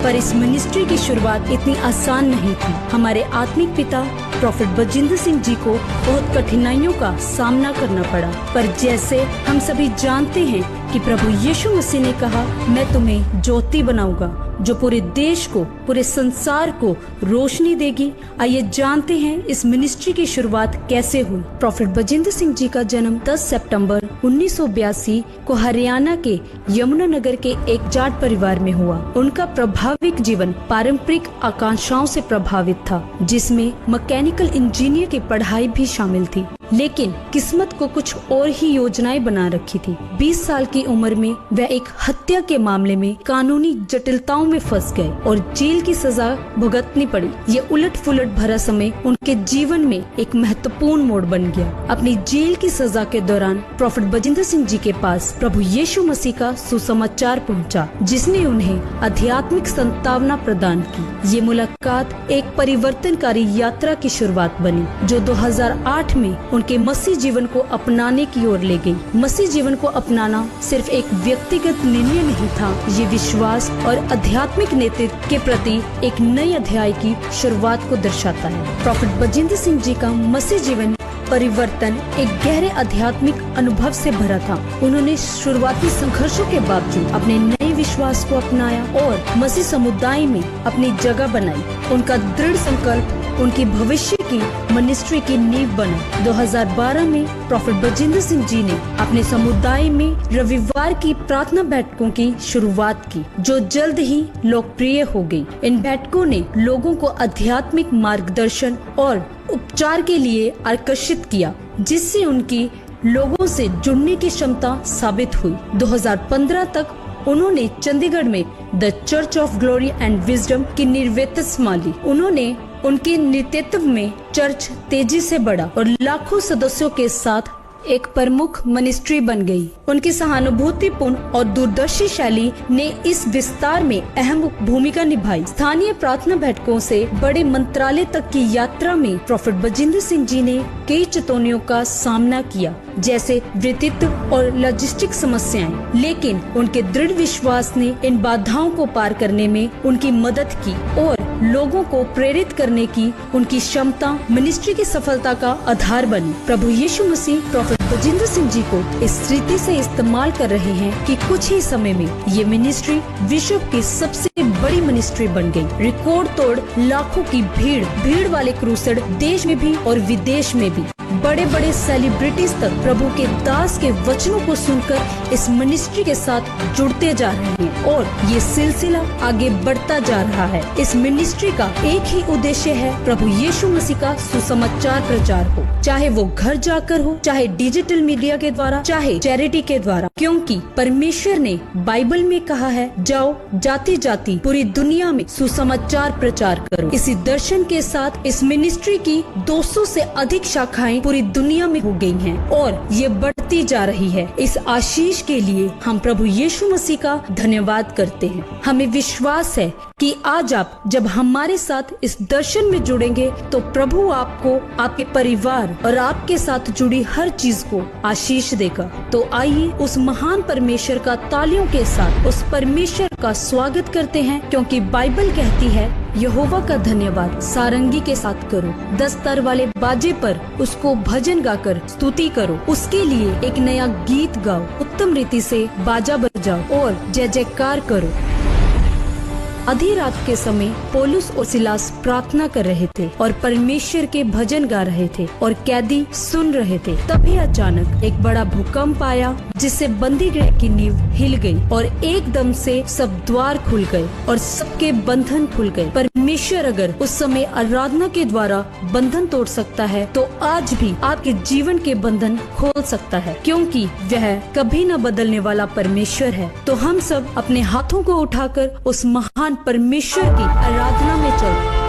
पर इस मिनिस्ट्री की शुरुआत इतनी आसान नहीं थी। हमारे आत्मिक पिता प्रॉफेट बजिंदर सिंह जी को बहुत कठिनाइयों का सामना करना पड़ा, पर जैसे हम सभी जानते हैं कि प्रभु यीशु मसीह ने कहा, मैं तुम्हें ज्योति बनाऊंगा जो पूरे देश को, पूरे संसार को रोशनी देगी। आइए जानते हैं इस मिनिस्ट्री की शुरुआत कैसे हुई। प्रॉफेट बजिंदर सिंह जी का जन्म 10 सितंबर 1982 को हरियाणा के यमुनानगर के एक जाट परिवार में हुआ। उनका प्रभाविक जीवन पारंपरिक आकांक्षाओं से प्रभावित था, जिसमें मैकेनिकल इंजीनियर की पढ़ाई भी शामिल थी, लेकिन किस्मत को कुछ और ही योजनाएं बना रखी थी। 20 साल की उम्र में वह एक हत्या के मामले में कानूनी जटिलताओं में फंस गए और जेल की सजा भुगतनी पड़ी। ये उलट पुलट भरा समय उनके जीवन में एक महत्वपूर्ण मोड़ बन गया। अपनी जेल की सजा के दौरान प्रॉफेट बजिंदर सिंह जी के पास प्रभु यीशु मसीह का सुसमाचार पहुंचा, जिसने उन्हें आध्यात्मिक संतावना प्रदान की। ये मुलाकात एक परिवर्तनकारी यात्रा की शुरुआत बनी, जो 2008 में उनके मसीह जीवन को अपनाने की ओर ले गई। मसीह जीवन को अपनाना सिर्फ एक व्यक्तिगत निर्णय नहीं था, ये विश्वास और आध्यात्मिक नेतृत्व के प्रति एक नए अध्याय की शुरुआत को दर्शाता है। प्रॉफेट बजिंदर सिंह जी का मसीह जीवन परिवर्तन एक गहरे आध्यात्मिक अनुभव से भरा था। उन्होंने शुरुआती संघर्षों के बावजूद अपने नए विश्वास को अपनाया और मसीह समुदाय में अपनी जगह बनाई। उनका दृढ़ संकल्प उनकी भविष्य की मिनिस्ट्री की नींव बना। 2012 में प्रॉफेट बजिंदर सिंह जी ने अपने समुदाय में रविवार की प्रार्थना बैठकों की शुरुआत की, जो जल्द ही लोकप्रिय हो गई। इन बैठकों ने लोगों को आध्यात्मिक मार्गदर्शन और उपचार के लिए आकर्षित किया, जिससे उनकी लोगों से जुड़ने की क्षमता साबित हुई। 2015 तक उन्होंने चंडीगढ़ में the church of glory and wisdom की निर्वेद संभाली। उनके नेतृत्व में चर्च तेजी से बढ़ा और लाखों सदस्यों के साथ एक प्रमुख मिनिस्ट्री बन गई। उनकी सहानुभूतिपूर्ण और दूरदर्शी शैली ने इस विस्तार में अहम भूमिका निभाई। स्थानीय प्रार्थना बैठकों से बड़े मंत्रालय तक की यात्रा में प्रॉफेट बजिंदर सिंह जी ने कई चुनौतियों का सामना किया, जैसे वृत्तित्व और लॉजिस्टिक समस्याएं, लेकिन उनके दृढ़ विश्वास ने इन बाधाओं को पार करने में उनकी मदद की और लोगों को प्रेरित करने की उनकी क्षमता मिनिस्ट्री की सफलता का आधार बनी। प्रभु यीशु मसीह प्रॉफेट बजिंदर सिंह जी को इस रीति से इस्तेमाल कर रहे हैं कि कुछ ही समय में ये मिनिस्ट्री विश्व की सबसे बड़ी मिनिस्ट्री बन गई। रिकॉर्ड तोड़ लाखों की भीड़ वाले क्रूसेड देश में भी और विदेश में भी बड़े बड़े सेलिब्रिटीज तक प्रभु के दास के वचनों को सुनकर इस मिनिस्ट्री के साथ जुड़ते जा रहे हैं और ये सिलसिला आगे बढ़ता जा रहा है। इस मिनिस्ट्री का एक ही उद्देश्य है, प्रभु यीशु मसीह का सुसमाचार प्रचार हो, चाहे वो घर जाकर हो, चाहे डिजिटल मीडिया के द्वारा, चाहे चैरिटी के द्वारा, क्योंकि परमेश्वर ने बाइबल में कहा है, जाओ जाति जाति पूरी दुनिया में सुसमाचार प्रचार करो। इसी दर्शन के साथ इस मिनिस्ट्री की 200 से अधिक शाखाएं पूरी दुनिया में हो गई हैं और ये बढ़ती जा रही है। इस आशीष के लिए हम प्रभु यीशु मसीह का धन्यवाद करते हैं। हमें विश्वास है कि आज आप जब हमारे साथ इस दर्शन में जुड़ेंगे तो प्रभु आपको, आपके परिवार और आपके साथ जुड़ी हर चीज को आशीष देगा। तो आइए उस महान परमेश्वर का तालियों के साथ उस परमेश्वर का स्वागत करते हैं, क्योंकि बाइबल कहती है, यहोवा का धन्यवाद सारंगी के साथ करो, 10 तार वाले बाजे पर उसको भजन गाकर स्तुति करो, उसके लिए एक नया गीत गाओ, उत्तम रीति से बाजा बजाओ और जय जयकार करो। आधी रात के समय पौलुस और सिलास प्रार्थना कर रहे थे और परमेश्वर के भजन गा रहे थे और कैदी सुन रहे थे। तभी अचानक एक बड़ा भूकंप आया, जिससे बंदी गृह की नींव हिल गई और एकदम से सब द्वार खुल गए और सबके बंधन खुल गए। परमेश्वर अगर उस समय आराधना के द्वारा बंधन तोड़ सकता है, तो आज भी आपके जीवन के बंधन खोल सकता है, क्योंकि वह कभी न बदलने वाला परमेश्वर है। तो हम सब अपने हाथों को उठाकर उस महान परमेश्वर की आराधना में चल